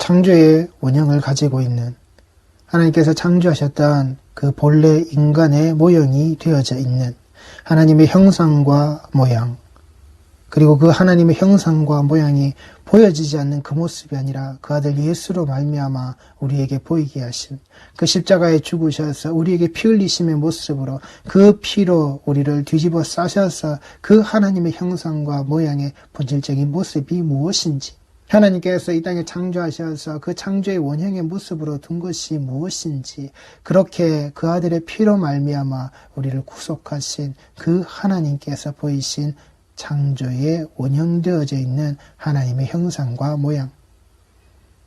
창조의 원형을 가지고 있는, 하나님께서 창조하셨던 그 본래 인간의 모형이 되어져 있는 하나님의 형상과 모양, 그리고 그 하나님의 형상과 모양이 보여지지 않는 그 모습이 아니라 그 아들 예수로 말미암아 우리에게 보이게 하신, 그 십자가에 죽으셔서 우리에게 피 흘리심의 모습으로 그 피로 우리를 뒤집어 싸셔서 그 하나님의 형상과 모양의 본질적인 모습이 무엇인지, 하나님께서 이 땅에 창조하셔서 그 창조의 원형의 모습으로 둔 것이 무엇인지, 그렇게 그 아들의 피로 말미암아 우리를 구속하신 그 하나님께서 보이신 창조에 원형되어져 있는 하나님의 형상과 모양,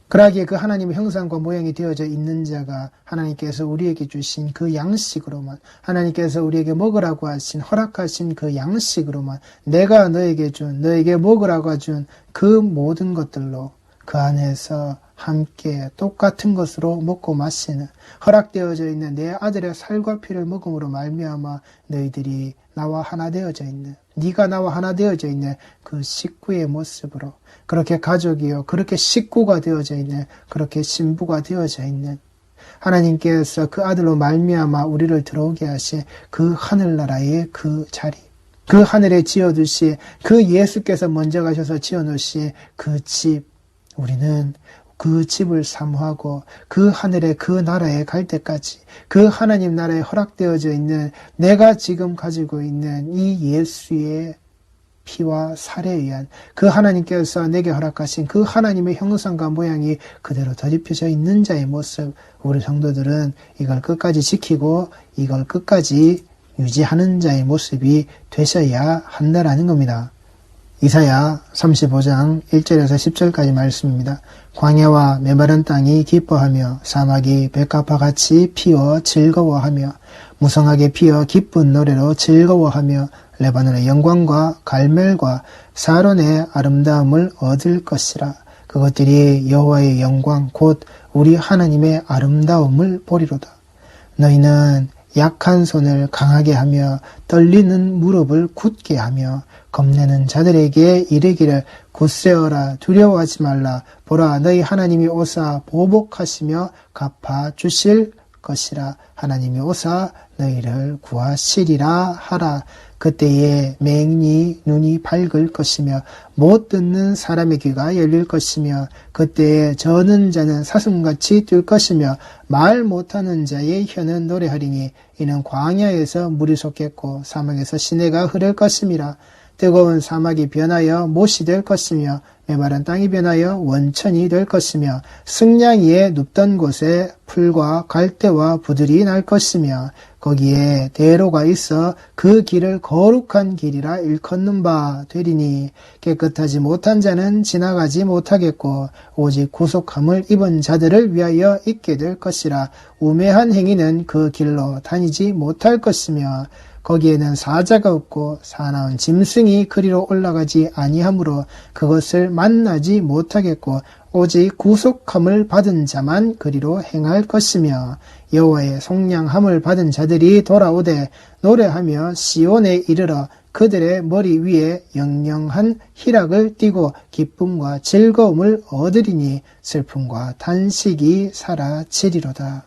그러기에 그 하나님의 형상과 모양이 되어져 있는 자가 하나님께서 우리에게 주신 그 양식으로만, 하나님께서 우리에게 먹으라고 하신, 허락하신 그 양식으로만, 내가 너에게 준, 너에게 먹으라고 준 그 모든 것들로 그 안에서 함께 똑같은 것으로 먹고 마시는, 허락되어져 있는 내 아들의 살과 피를 먹음으로 말미암아 너희들이 나와 하나 되어져 있는, 네가 나와 하나 되어져 있는 그 식구의 모습으로, 그렇게 가족이요, 그렇게 식구가 되어져 있는, 그렇게 신부가 되어져 있는 하나님께서 그 아들로 말미암아 우리를 들어오게 하신 그 하늘나라의 그 자리, 그 하늘에 지어두신, 그 예수께서 먼저 가셔서 지어놓으신 그 집, 우리는 그 집을 사모하고 그 하늘에 그 나라에 갈 때까지 그 하나님 나라에 허락되어져 있는, 내가 지금 가지고 있는 이 예수의 피와 살에 의한 그 하나님께서 내게 허락하신 그 하나님의 형상과 모양이 그대로 덧입혀져 있는 자의 모습, 우리 성도들은 이걸 끝까지 지키고 이걸 끝까지 유지하는 자의 모습이 되셔야 한다라는 겁니다. 이사야 35장 1절에서 10절까지 말씀입니다. 광야와 메마른 땅이 기뻐하며 사막이 백합화같이 피어 즐거워하며 무성하게 피어 기쁜 노래로 즐거워하며 레바논의 영광과 갈멜과 사론의 아름다움을 얻을 것이라. 그것들이 여호와의 영광 곧 우리 하나님의 아름다움을 보리로다. 너희는 약한 손을 강하게 하며 떨리는 무릎을 굳게 하며 겁내는 자들에게 이르기를 굳세어라, 두려워하지 말라. 보라, 너희 하나님이 오사 보복하시며 갚아주실 것이라. 하나님이 오사 너희를 구하시리라 하라. 그때에 맹인이 눈이 밝을 것이며 못 듣는 사람의 귀가 열릴 것이며 그때에 저는 자는 사슴같이 뛸 것이며 말 못하는 자의 혀는 노래하리니 이는 광야에서 물이 솟겠고 사막에서 시내가 흐를 것임이라. 뜨거운 사막이 변하여 못이 될 것이며 메마른 땅이 변하여 원천이 될 것이며 승냥이에 눕던 곳에 풀과 갈대와 부들이 날 것이며 거기에 대로가 있어 그 길을 거룩한 길이라 일컫는 바 되리니 깨끗하지 못한 자는 지나가지 못하겠고 오직 구속함을 입은 자들을 위하여 있게 될 것이라. 우매한 행위는 그 길로 다니지 못할 것이며 거기에는 사자가 없고 사나운 짐승이 그리로 올라가지 아니하므로 그것을 만나지 못하겠고 오직 구속함을 받은 자만 그리로 행할 것이며 여호와의 속량함을 받은 자들이 돌아오되 노래하며 시온에 이르러 그들의 머리 위에 영영한 희락을 띠고 기쁨과 즐거움을 얻으리니 슬픔과 탄식이 사라지리로다.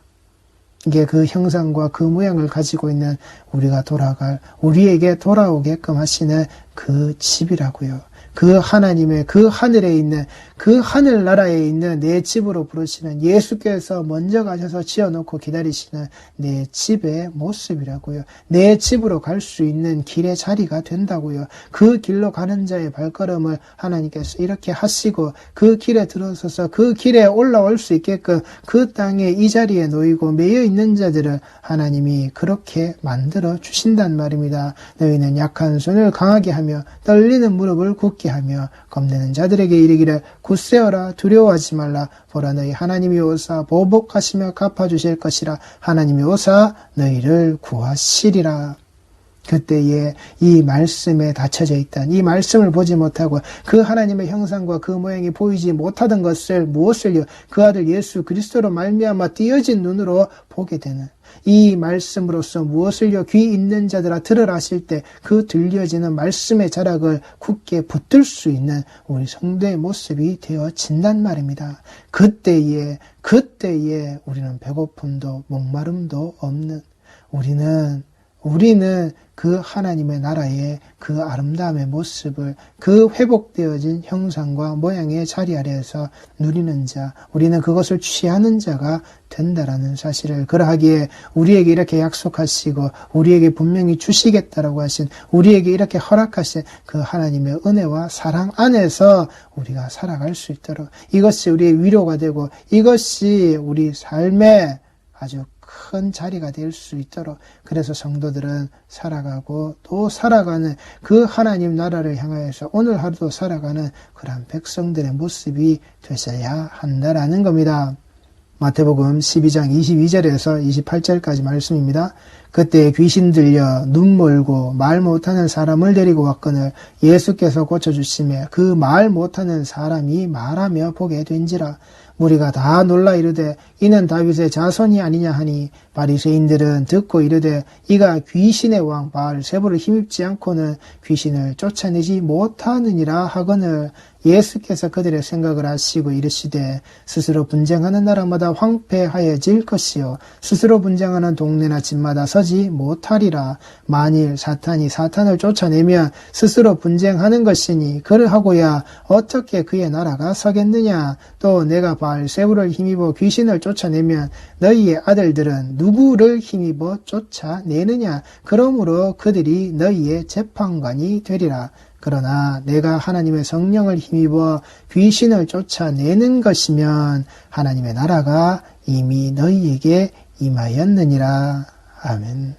이게 그 형상과 그 모양을 가지고 있는 우리가 돌아갈, 우리에게 돌아오게끔 하시는 그 집이라고요. 그 하나님의 그 하늘에 있는, 그 하늘나라에 있는 내 집으로 부르시는 예수께서 먼저 가셔서 지어놓고 기다리시는 내 집의 모습이라고요. 내 집으로 갈 수 있는 길의 자리가 된다고요. 그 길로 가는 자의 발걸음을 하나님께서 이렇게 하시고 그 길에 들어서서 그 길에 올라올 수 있게끔 그 땅에 이 자리에 놓이고 매여 있는 자들을 하나님이 그렇게 만들어 주신단 말입니다. 너희는 약한 손을 강하게 하며 떨리는 무릎을 굳게 하며 겁내는 자들에게 이르기를 굳세어라, 두려워하지 말라. 보라, 너희 하나님이 오사 보복하시며 갚아주실 것이라. 하나님이 오사 너희를 구하시리라. 그때에 이 말씀에 닫혀져 있던, 이 말씀을 보지 못하고 그 하나님의 형상과 그 모양이 보이지 못하던 것을 무엇을요? 그 아들 예수 그리스도로 말미암아 띄어진 눈으로 보게 되는, 이 말씀으로서 무엇을요? 귀 있는 자들아 들으라 하실 때 그 들려지는 말씀의 자락을 굳게 붙들 수 있는 우리 성도의 모습이 되어진단 말입니다. 그때에 우리는 배고픔도 목마름도 없는, 우리는 그 하나님의 나라의 그 아름다움의 모습을, 그 회복되어진 형상과 모양의 자리 아래에서 누리는 자, 우리는 그것을 취하는 자가 된다라는 사실을, 그러하기에 우리에게 이렇게 약속하시고 우리에게 분명히 주시겠다라고 하신, 우리에게 이렇게 허락하신 그 하나님의 은혜와 사랑 안에서 우리가 살아갈 수 있도록, 이것이 우리의 위로가 되고 이것이 우리 삶의 아주 큰 자리가 될 수 있도록, 그래서 성도들은 살아가고 또 살아가는 그 하나님 나라를 향하여서 오늘 하루도 살아가는 그러한 백성들의 모습이 되셔야 한다라는 겁니다. 마태복음 12장 22절에서 28절까지 말씀입니다. 그때 귀신 들려 눈 멀고 말 못하는 사람을 데리고 왔거늘 예수께서 고쳐주시매 그 말 못하는 사람이 말하며 보게 된지라. 무리가 다 놀라 이르되 이는 다윗의 자손이 아니냐 하니, 바리새인들은 듣고 이르되 이가 귀신의 왕 바알세불을 힘입지 않고는 귀신을 쫓아내지 못하느니라 하거늘, 예수께서 그들의 생각을 아시고 이르시되 스스로 분쟁하는 나라마다 황폐하여질 것이요 스스로 분쟁하는 동네나 집마다 서지 못하리라. 만일 사탄이 사탄을 쫓아내면 스스로 분쟁하는 것이니 그러하고야 어떻게 그의 나라가 서겠느냐. 또 내가 바알세불을 힘입어 귀신을 쫓아내면 너희의 아들들은 누구를 힘입어 쫓아내느냐. 그러므로 그들이 너희의 재판관이 되리라. 그러나 내가 하나님의 성령을 힘입어 귀신을 쫓아내는 것이면 하나님의 나라가 이미 너희에게 임하였느니라. 아멘.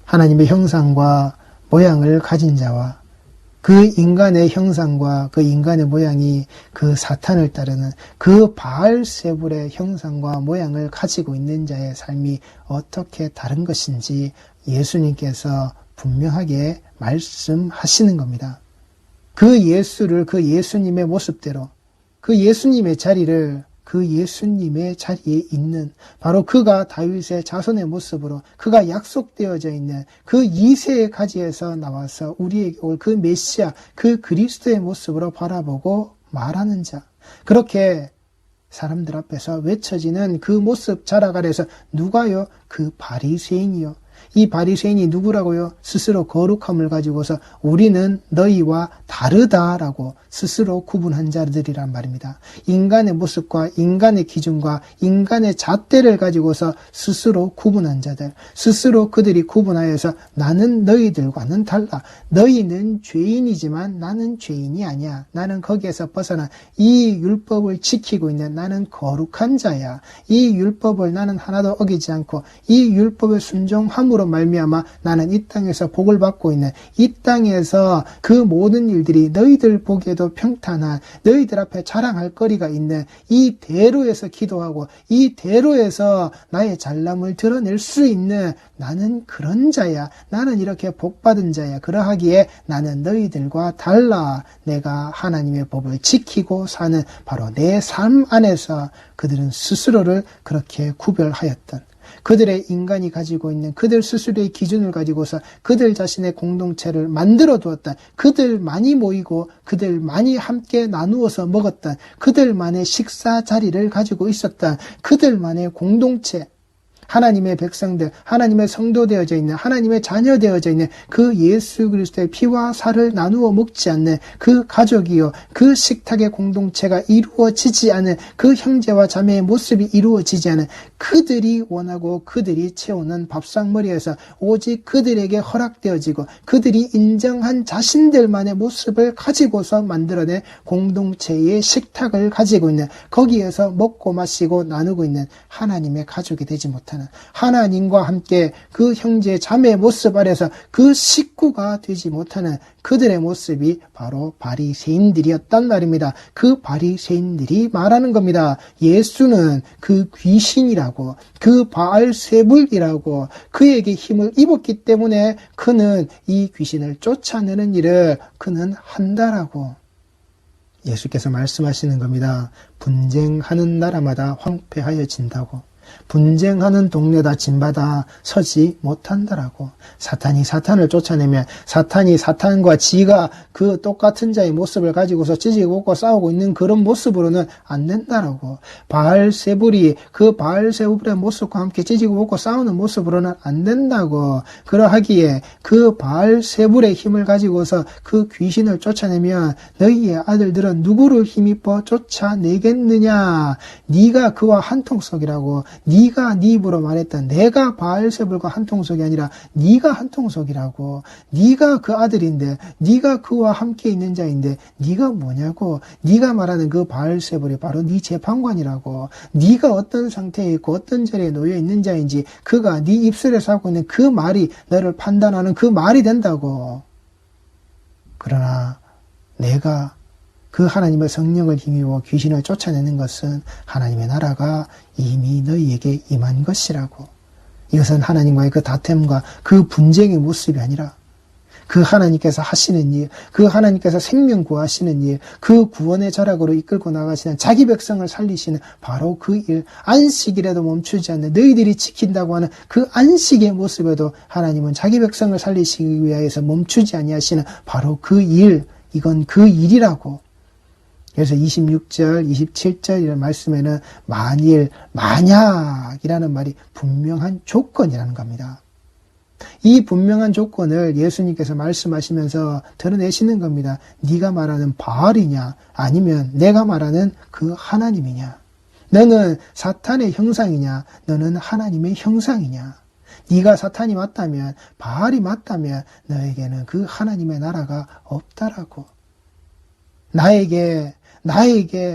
하나님의 형상과 모양을 가진 자와 그 인간의 형상과 그 인간의 모양이 그 사탄을 따르는 그 바알세불의 형상과 모양을 가지고 있는 자의 삶이 어떻게 다른 것인지 예수님께서 분명하게 말씀하시는 겁니다. 그 예수를 그 예수님의 모습대로, 그 예수님의 자리를 그 예수님의 자리에 있는, 바로 그가 다윗의 자손의 모습으로 그가 약속되어져 있는 그 이새의 가지에서 나와서 우리에게 올 그 메시아, 그 그리스도의 모습으로 바라보고 말하는 자, 그렇게 사람들 앞에서 외쳐지는 그 모습 자락 아래서 누가요? 그 바리새인이요. 이 바리새인이 누구라고요? 스스로 거룩함을 가지고서 우리는 너희와 다르다라고 스스로 구분한 자들이란 말입니다. 인간의 모습과 인간의 기준과 인간의 잣대를 가지고서 스스로 구분한 자들, 스스로 그들이 구분하여서 나는 너희들과는 달라. 너희는 죄인이지만 나는 죄인이 아니야. 나는 거기에서 벗어나 이 율법을 지키고 있는 나는 거룩한 자야. 이 율법을 나는 하나도 어기지 않고 이 율법의 순종함으로 말미암아 나는 이 땅에서 복을 받고 있는, 이 땅에서 그 모든 일들이 너희들 보기에도 평탄한, 너희들 앞에 자랑할 거리가 있는 이 대로에서 기도하고 이 대로에서 나의 잘남을 드러낼 수 있는 나는 그런 자야. 나는 이렇게 복받은 자야. 그러하기에 나는 너희들과 달라. 내가 하나님의 법을 지키고 사는 바로 내 삶 안에서 그들은 스스로를 그렇게 구별하였던, 그들의 인간이 가지고 있는 그들 스스로의 기준을 가지고서 그들 자신의 공동체를 만들어 두었던, 그들만이 모이고 그들만이 함께 나누어서 먹었던, 그들만의 식사 자리를 가지고 있었던 그들만의 공동체, 하나님의 백성들, 하나님의 성도 되어져 있는, 하나님의 자녀 되어져 있는 그 예수 그리스도의 피와 살을 나누어 먹지 않는 그 가족이요, 그 식탁의 공동체가 이루어지지 않은, 그 형제와 자매의 모습이 이루어지지 않은, 그들이 원하고 그들이 채우는 밥상머리에서 오직 그들에게 허락되어지고 그들이 인정한 자신들만의 모습을 가지고서 만들어낸 공동체의 식탁을 가지고 있는, 거기에서 먹고 마시고 나누고 있는 하나님의 가족이 되지 못한 못하는, 하나님과 함께 그 형제 자매 모습 아래서 그 식구가 되지 못하는 그들의 모습이 바로 바리새인들이었단 말입니다. 그 바리새인들이 말하는 겁니다. 예수는 그 귀신이라고, 그 바알세불이라고 그에게 힘을 입었기 때문에 그는 이 귀신을 쫓아내는 일을 그는 한다라고 예수께서 말씀하시는 겁니다. 분쟁하는 나라마다 황폐하여진다고, 분쟁하는 동네다 진바다 서지 못한다라고, 사탄이 사탄을 쫓아내면 사탄이 사탄과 지가 그 똑같은 자의 모습을 가지고서 찌지고 볶고 싸우고 있는 그런 모습으로는 안 된다라고, 바알세불이 그 바알세불의 모습과 함께 찌지고 볶고 싸우는 모습으로는 안 된다고, 그러하기에 그 바알세불의 힘을 가지고서 그 귀신을 쫓아내면 너희의 아들들은 누구를 힘입어 쫓아내겠느냐? 네가 그와 한통속이라고. 네가 네 입으로 말했던 내가 바알세불과 한통속이 아니라 네가 한통속이라고. 네가 그 아들인데, 네가 그와 함께 있는 자인데 네가 뭐냐고. 네가 말하는 그 바알세불이 바로 네 재판관이라고. 네가 어떤 상태에 있고 어떤 자리에 놓여 있는 자인지 그가 네 입술에서 하고 있는 그 말이 너를 판단하는 그 말이 된다고. 그러나 내가 그 하나님의 성령을 힘입어 귀신을 쫓아내는 것은 하나님의 나라가 이미 너희에게 임한 것이라고. 이것은 하나님과의 그 다툼과 그 분쟁의 모습이 아니라 그 하나님께서 하시는 일, 그 하나님께서 생명 구하시는 일, 그 구원의 자락으로 이끌고 나가시는 자기 백성을 살리시는 바로 그 일, 안식일에도 멈추지 않는 너희들이 지킨다고 하는 그 안식의 모습에도 하나님은 자기 백성을 살리시기 위하여서 멈추지 아니하시는 바로 그 일, 이건 그 일이라고. 그래서 26절, 27절 이런 말씀에는 만일, 만약이라는 말이 분명한 조건이라는 겁니다. 이 분명한 조건을 예수님께서 말씀하시면서 드러내시는 겁니다. 네가 말하는 바알이냐 아니면 내가 말하는 그 하나님이냐. 너는 사탄의 형상이냐 너는 하나님의 형상이냐. 네가 사탄이 맞다면 바알이 맞다면 너에게는 그 하나님의 나라가 없다라고. 나에게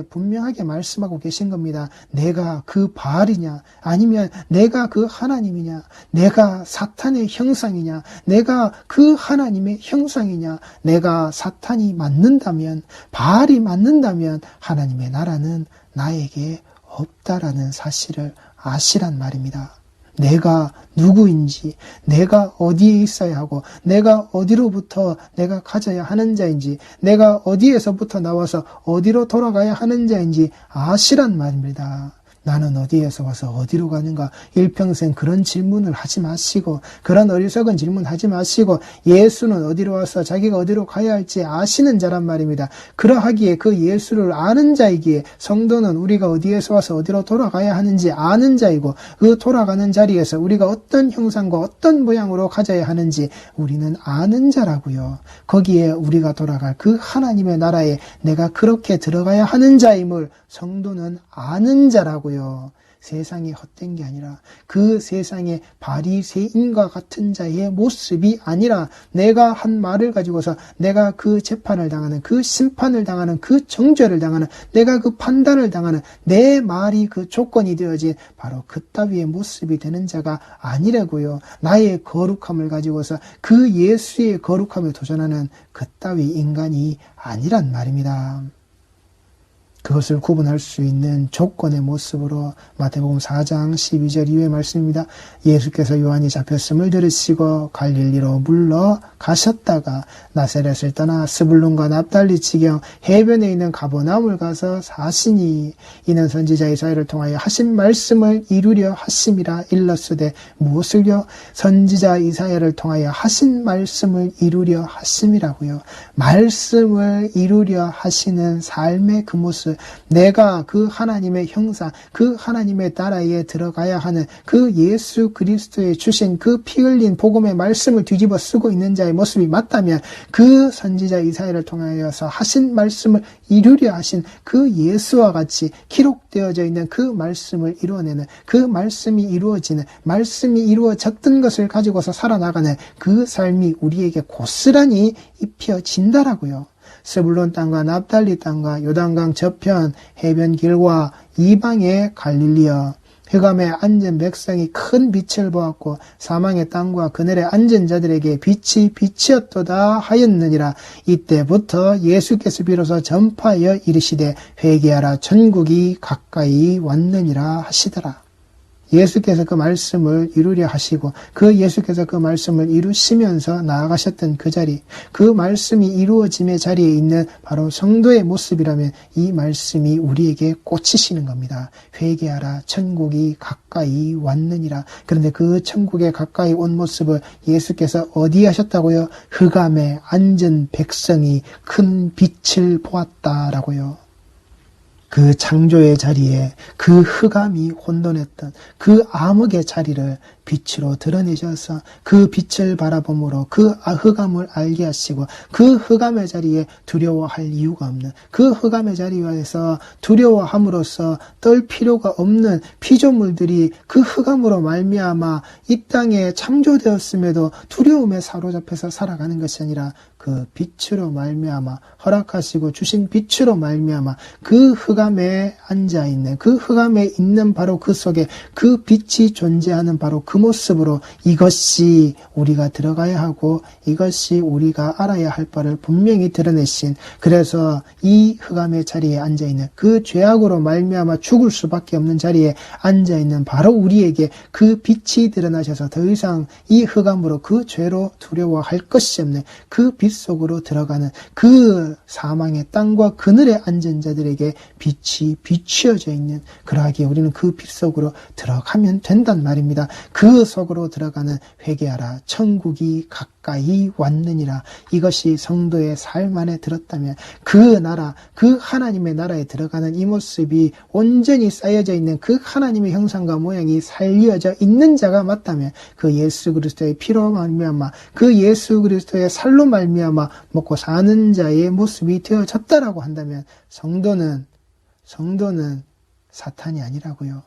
분명하게 말씀하고 계신 겁니다. 내가 그 바알이냐 아니면 내가 그 하나님이냐, 내가 사탄의 형상이냐, 내가 그 하나님의 형상이냐. 내가 사탄이 맞는다면, 바알이 맞는다면 하나님의 나라는 나에게 없다라는 사실을 아시란 말입니다. 내가 누구인지, 내가 어디에 있어야 하고, 내가 어디로부터 내가 가져야 하는 자인지, 내가 어디에서부터 나와서 어디로 돌아가야 하는 자인지 아시란 말입니다. 나는 어디에서 와서 어디로 가는가? 일평생 그런 질문을 하지 마시고, 그런 어리석은 질문 하지 마시고, 예수는 어디로 와서 자기가 어디로 가야 할지 아시는 자란 말입니다. 그러하기에 그 예수를 아는 자이기에 성도는 우리가 어디에서 와서 어디로 돌아가야 하는지 아는 자이고, 그 돌아가는 자리에서 우리가 어떤 형상과 어떤 모양으로 가져야 하는지 우리는 아는 자라고요. 거기에 우리가 돌아갈 그 하나님의 나라에 내가 그렇게 들어가야 하는 자임을 성도는 아는 자라고요. 세상이 헛된 게 아니라 그 세상의 바리새인과 같은 자의 모습이 아니라 내가 한 말을 가지고서 내가 그 재판을 당하는, 그 심판을 당하는, 그 정죄를 당하는, 내가 그 판단을 당하는 내 말이 그 조건이 되어진 바로 그따위의 모습이 되는 자가 아니라고요. 나의 거룩함을 가지고서 그 예수의 거룩함에 도전하는 그따위 인간이 아니란 말입니다. 그것을 구분할 수 있는 조건의 모습으로 마태복음 4장 12절 이후의 말씀입니다. 예수께서 요한이 잡혔음을 들으시고 갈릴리로 물러 가셨다가 나사렛을 떠나 스불론과 납달리 지경 해변에 있는 가버나움을 가서 사시니 이는 선지자 이사야를 통하여 하신 말씀을 이루려 하심이라 일렀으되 무엇을요? 선지자 이사야를 통하여 하신 말씀을 이루려 하심이라고요. 말씀을 이루려 하시는 삶의 그 모습, 내가 그 하나님의 형상, 그 하나님의 나라에 들어가야 하는 그 예수 그리스도의 주신 그 피 흘린 복음의 말씀을 뒤집어 쓰고 있는 자의 모습이 맞다면 그 선지자 이사야를 통하여서 하신 말씀을 이루려 하신 그 예수와 같이 기록되어져 있는 그 말씀을 이루어내는, 그 말씀이 이루어지는, 말씀이 이루어졌던 것을 가지고서 살아나가는 그 삶이 우리에게 고스란히 입혀진다라고요. 스불론 땅과 납달리 땅과 요단강 저편 해변 길과 이방의 갈릴리여, 흑암에 앉은 백성이 큰 빛을 보았고 사망의 땅과 그늘에 앉은 자들에게 빛이 빛이었도다 하였느니라. 이때부터 예수께서 비로소 전파하여 이르시되 회개하라 천국이 가까이 왔느니라 하시더라. 예수께서 그 말씀을 이루려 하시고 예수께서 그 말씀을 이루시면서 나아가셨던 그 자리, 그 말씀이 이루어짐의 자리에 있는 바로 성도의 모습이라면 이 말씀이 우리에게 꽂히시는 겁니다. 회개하라 천국이 가까이 왔느니라. 그런데 그 천국에 가까이 온 모습을 예수께서 어디 하셨다고요? 흑암에 앉은 백성이 큰 빛을 보았다라고요. 그 창조의 자리에 그 흑암이 혼돈했던 그 암흑의 자리를 빛으로 드러내셔서 그 빛을 바라봄으로 그 흑암을 알게 하시고 그 흑암의 자리에 두려워할 이유가 없는, 그 흑암의 자리에서 두려워함으로써 떨 필요가 없는 피조물들이 그 흑암으로 말미암아 이 땅에 창조되었음에도 두려움에 사로잡혀서 살아가는 것이 아니라 그 빛으로 말미암아 허락하시고 주신 빛으로 말미암아 그 흑암에 앉아있는, 그 흑암에 있는 바로 그 속에 그 빛이 존재하는 바로 그 모습으로 이것이 우리가 들어가야 하고 이것이 우리가 알아야 할 바를 분명히 드러내신, 그래서 이 흑암의 자리에 앉아있는, 그 죄악으로 말미암아 죽을 수밖에 없는 자리에 앉아있는 바로 우리에게 그 빛이 드러나셔서 더 이상 이 흑암으로 그 죄로 두려워할 것이 없는 그 빛 속으로 들어가는 그 사망의 땅과 그늘에 앉은 자들에게 빛이 비추어져 있는, 그러하기에 우리는 그 빛 속으로 들어가면 된단 말입니다. 그 속으로 들어가는 회개하라 천국이 가까이 왔느니라. 이것이 성도의 삶 안에 들었다면 그 나라, 그 하나님의 나라에 들어가는 이 모습이 온전히 쌓여져 있는 그 하나님의 형상과 모양이 살려져 있는 자가 맞다면 그 예수 그리스도의 피로 말미암아 그 예수 그리스도의 살로 말미암아 먹고 사는 자의 모습이 되어졌다라고 한다면 성도는 사탄이 아니라고요.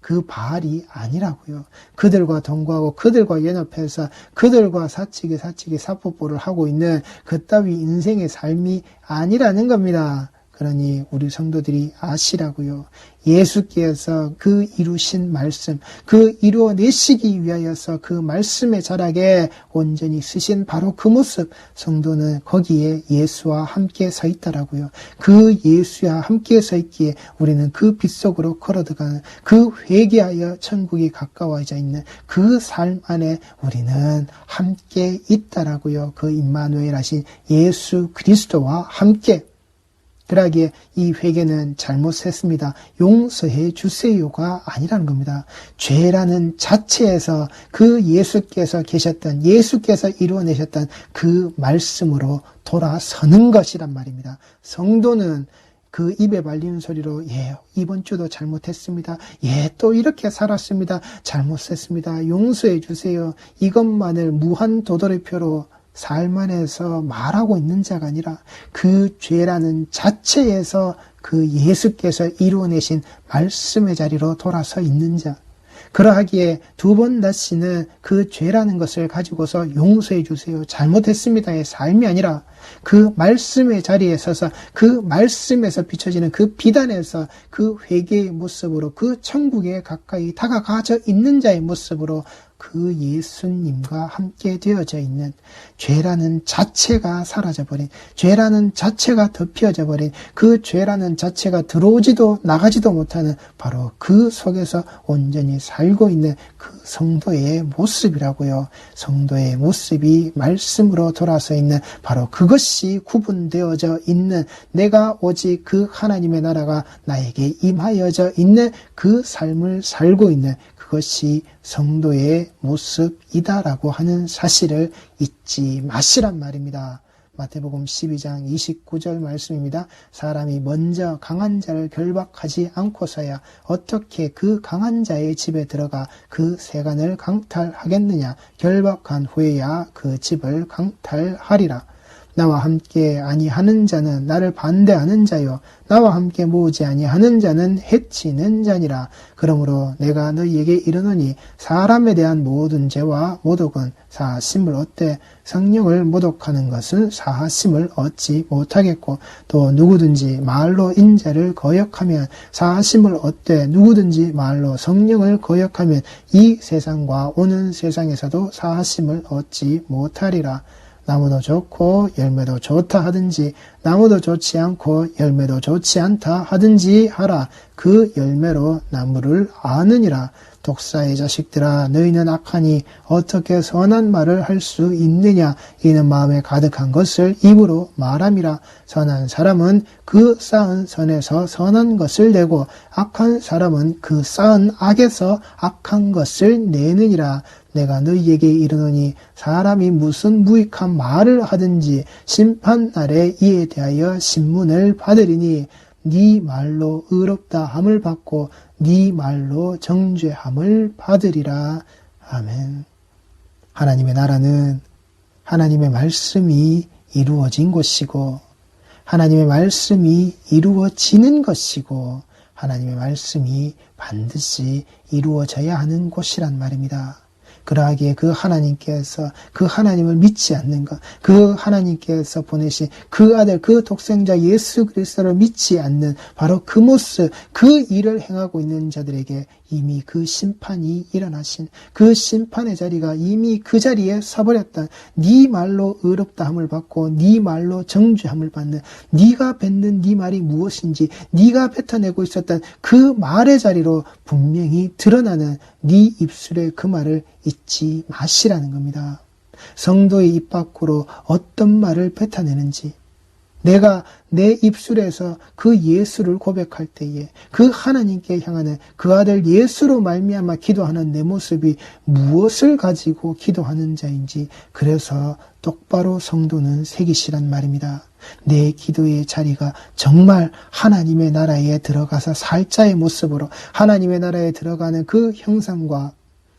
그 바알이 아니라고요. 그들과 동거하고 그들과 연합해서 그들과 사치기 사포뽀를 하고 있는 그따위 인생의 삶이 아니라는 겁니다. 그러니 우리 성도들이 아시라고요. 예수께서 그 이루신 말씀, 그 이루어내시기 위하여서 그 말씀의 자락에 온전히 쓰신 바로 그 모습, 성도는 거기에 예수와 함께 서 있다라고요. 그 예수와 함께 서 있기에 우리는 그 빛 속으로 걸어들어가는, 그 회개하여 천국이 가까워져 있는 그 삶 안에 우리는 함께 있다라고요. 그 임마누엘 하신 예수 그리스도와 함께. 그러기에 이 회개는 잘못했습니다. 용서해 주세요가 아니라는 겁니다. 죄라는 자체에서 그 예수께서 계셨던, 예수께서 이루어내셨던 그 말씀으로 돌아서는 것이란 말입니다. 성도는 그 입에 발리는 소리로 이번 주도 잘못했습니다. 또 이렇게 살았습니다. 잘못했습니다. 용서해 주세요. 이것만을 무한 도돌이표로 삶 안에서 말하고 있는 자가 아니라 그 죄라는 자체에서 그 예수께서 이루어내신 말씀의 자리로 돌아서 있는 자. 그러하기에 두 번 다시는 그 죄라는 것을 가지고서 용서해 주세요, 잘못했습니다의 삶이 아니라 그 말씀의 자리에 서서 그 말씀에서 비춰지는 그 빛 안에서 그 회개의 모습으로 그 천국에 가까이 다가가져 있는 자의 모습으로 그 예수님과 함께 되어져 있는, 죄라는 자체가 사라져버린, 죄라는 자체가 덮여져 버린, 그 죄라는 자체가 들어오지도 나가지도 못하는 바로 그 속에서 온전히 살고 있는 그 성도의 모습이라고요. 성도의 모습이 말씀으로 돌아서 있는 바로 그것이 구분되어져 있는, 내가 오직 그 하나님의 나라가 나에게 임하여져 있는 그 삶을 살고 있는 그것이 성도의 모습이다라고 하는 사실을 잊지 마시란 말입니다. 마태복음 12장 29절 말씀입니다. 사람이 먼저 강한 자를 결박하지 않고서야 어떻게 그 강한 자의 집에 들어가 그 세간을 강탈하겠느냐. 결박한 후에야 그 집을 강탈하리라. 나와 함께 아니하는 자는 나를 반대하는 자요 나와 함께 모으지 아니하는 자는 해치는 자니라. 그러므로 내가 너희에게 이르노니 사람에 대한 모든 죄와 모독은 사하심을 얻되 성령을 모독하는 것은 사하심을 얻지 못하겠고 또 누구든지 말로 인자를 거역하면 사하심을 얻되 누구든지 말로 성령을 거역하면 이 세상과 오는 세상에서도 사하심을 얻지 못하리라. 나무도 좋고 열매도 좋다 하든지 나무도 좋지 않고 열매도 좋지 않다 하든지 하라. 그 열매로 나무를 아느니라. 독사의 자식들아 너희는 악하니 어떻게 선한 말을 할 수 있느냐. 이는 마음에 가득한 것을 입으로 말함이라. 선한 사람은 그 쌓은 선에서 선한 것을 내고 악한 사람은 그 쌓은 악에서 악한 것을 내느니라. 내가 너희에게 이르노니 사람이 무슨 무익한 말을 하든지 심판날에 이에 대하여 신문을 받으리니 네 말로 의롭다 함을 받고 네 말로 정죄함을 받으리라. 아멘. 하나님의 나라는 하나님의 말씀이 이루어진 곳이고 하나님의 말씀이 이루어지는 것이고 하나님의 말씀이 반드시 이루어져야 하는 곳이란 말입니다. 그러하기에 그 하나님께서 그 하나님을 믿지 않는 것, 그 하나님께서 보내신 그 아들, 그 독생자 예수 그리스도를 믿지 않는 바로 그 모습, 그 일을 행하고 있는 자들에게 이미 그 심판이 일어나신 그 심판의 자리가 이미 그 자리에 서버렸던 네 말로 의롭다함을 받고 네 말로 정죄함을 받는 네가 뱉는 네 말이 무엇인지 네가 뱉어내고 있었던 그 말의 자리로 분명히 드러나는 네 입술의 그 말을 잊지 마시라는 겁니다. 성도의 입 밖으로 어떤 말을 뱉어내는지 내가 내 입술에서 그 예수를 고백할 때에 그 하나님께 향하는 그 아들 예수로 말미암아 기도하는 내 모습이 무엇을 가지고 기도하는 자인지 그래서 똑바로 성도는 새기시란 말입니다. 내 기도의 자리가 정말 하나님의 나라에 들어가서 살 자의 모습으로 하나님의 나라에 들어가는 그 형상과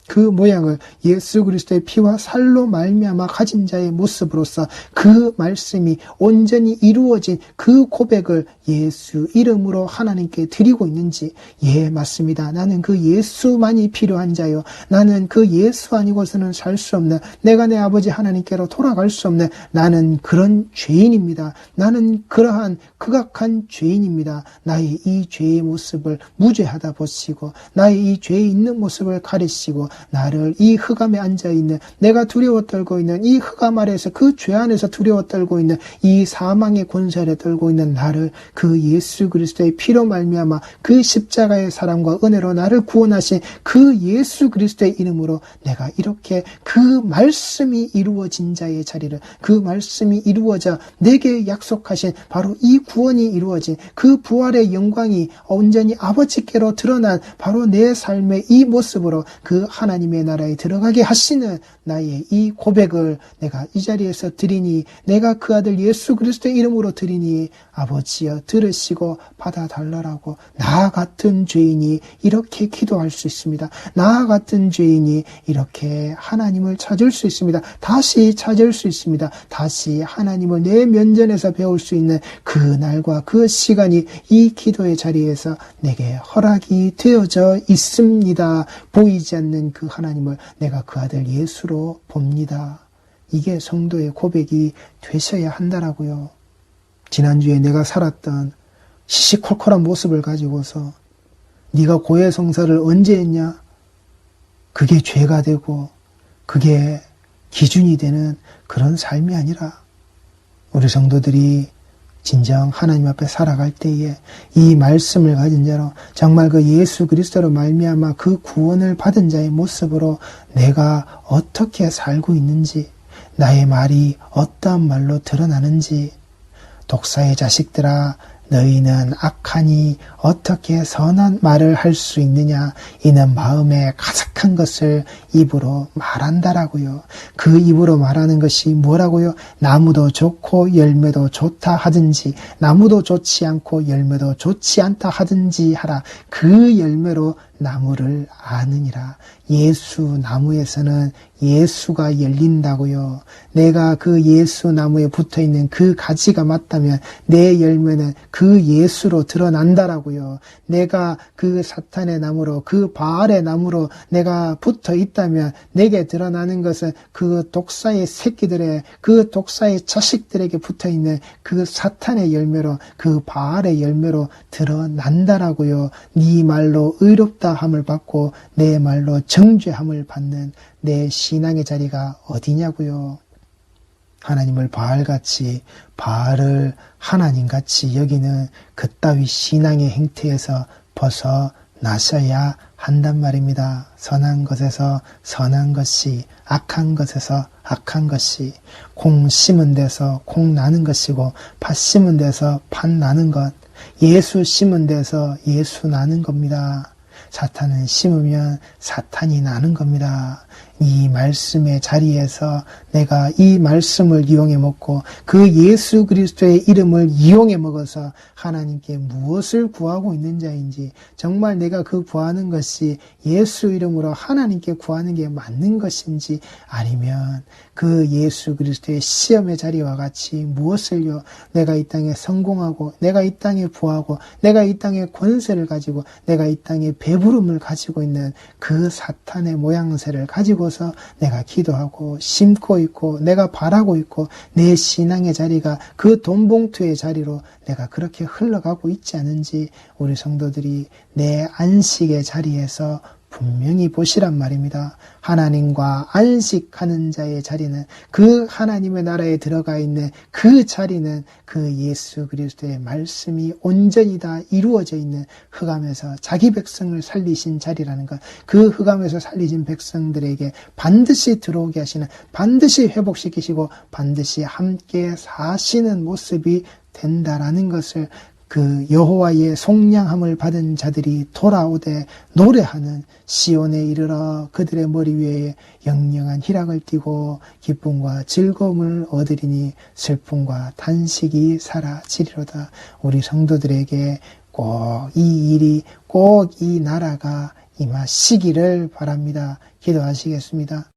그 모양을 예수 그리스도의 피와 살로 말미암아 가진 자의 모습으로서 그 말씀이 온전히 이루어진 그 고백을 예수 이름으로 하나님께 드리고 있는지 예 맞습니다. 나는 그 예수만이 필요한 자요. 나는 그 예수 아니고서는 살 수 없는 내가 내 아버지 하나님께로 돌아갈 수 없는 나는 그런 죄인입니다. 나는 그러한 극악한 죄인입니다. 나의 이 죄의 모습을 무죄하다 보시고 나의 이 죄에 있는 모습을 가리시고 나를 이 흑암에 앉아있는 내가 두려워 떨고 있는 이 흑암 아래에서 그 죄 안에서 두려워 떨고 있는 이 사망의 권세를 떨고 있는 나를 그 예수 그리스도의 피로 말미암아 그 십자가의 사랑과 은혜로 나를 구원하신 그 예수 그리스도의 이름으로 내가 이렇게 그 말씀이 이루어진 자의 자리를 그 말씀이 이루어져 내게 약속하신 바로 이 구원이 이루어진 그 부활의 영광이 온전히 아버지께로 드러난 바로 내 삶의 이 모습으로 그 하나님의 나라에 들어가게 하시는 나의 이 고백을 내가 이 자리에서 드리니 내가 그 아들 예수 그리스도의 이름으로 드리니 아버지여 들으시고 받아달라고 나 같은 죄인이 이렇게 기도할 수 있습니다. 나 같은 죄인이 이렇게 하나님을 찾을 수 있습니다. 다시 찾을 수 있습니다. 다시 하나님을 내 면전에서 배울 수 있는 그 날과 그 시간이 이 기도의 자리에서 내게 허락이 되어져 있습니다. 보이지 않는 그 하나님을 내가 그 아들 예수로 봅니다. 이게 성도의 고백이 되셔야 한다라고요. 지난주에 내가 살았던 시시콜콜한 모습을 가지고서 네가 고해성사를 언제 했냐? 그게 죄가 되고 그게 기준이 되는 그런 삶이 아니라 우리 성도들이 진정 하나님 앞에 살아갈 때에 이 말씀을 가진 자로 정말 그 예수 그리스도로 말미암아 그 구원을 받은 자의 모습으로 내가 어떻게 살고 있는지 나의 말이 어떠한 말로 드러나는지 독사의 자식들아 너희는 악하니 어떻게 선한 말을 할 수 있느냐. 이는 마음에 가득한 것을 입으로 말한다라고요. 그 입으로 말하는 것이 뭐라고요? 나무도 좋고 열매도 좋다 하든지 나무도 좋지 않고 열매도 좋지 않다 하든지 하라. 그 열매로 나무를 아느니라. 예수 나무에서는 예수가 열린다고요. 내가 그 예수 나무에 붙어있는 그 가지가 맞다면 내 열매는 그 예수로 드러난다라고요. 내가 그 사탄의 나무로 그 바알의 나무로 내가 붙어 있다면 내게 드러나는 것은 그 독사의 새끼들의 그 독사의 자식들에게 붙어있는 그 사탄의 열매로 그 바알의 열매로 드러난다라고요. 네 말로 의롭다 함을 받고 내 말로 정죄함을 받는 내 신앙의 자리가 어디냐고요. 하나님을 바알같이 바알을 하나님같이 여기는 그따위 신앙의 행태에서 벗어나셔야 한단 말입니다. 선한 것에서 선한 것이, 악한 것에서 악한 것이, 콩 심은 데서 콩 나는 것이고 팥 심은 데서 팥 나는 것, 예수 심은 데서 예수 나는 겁니다. 사탄은 심으면 사탄이 나는 겁니다. 이 말씀의 자리에서 내가 이 말씀을 이용해 먹고 그 예수 그리스도의 이름을 이용해 먹어서 하나님께 무엇을 구하고 있는 자인지, 정말 내가 그 구하는 것이 예수 이름으로 하나님께 구하는 게 맞는 것인지, 아니면 그 예수 그리스도의 시험의 자리와 같이 무엇을요, 내가 이 땅에 성공하고 내가 이 땅에 부하고 내가 이 땅에 권세를 가지고 내가 이 땅에 배부름을 가지고 있는 그 사탄의 모양새를 가지고서 내가 기도하고 심고 있고 내가 바라고 있고 내 신앙의 자리가 그 돈봉투의 자리로 내가 그렇게 흘러가고 있지 않은지 우리 성도들이 내 안식의 자리에서 분명히 보시란 말입니다. 하나님과 안식하는 자의 자리는, 그 하나님의 나라에 들어가 있는 그 자리는 그 예수 그리스도의 말씀이 온전히 다 이루어져 있는 흑암에서 자기 백성을 살리신 자리라는 것, 그 흑암에서 살리신 백성들에게 반드시 들어오게 하시는, 반드시 회복시키시고 반드시 함께 사시는 모습이 된다라는 것을 그 여호와의 속량함을 받은 자들이 돌아오되 노래하는 시온에 이르러 그들의 머리 위에 영영한 희락을 띠고 기쁨과 즐거움을 얻으리니 슬픔과 탄식이 사라지리로다. 우리 성도들에게 꼭 이 일이, 꼭 이 나라가 임하시기를 바랍니다. 기도하시겠습니다.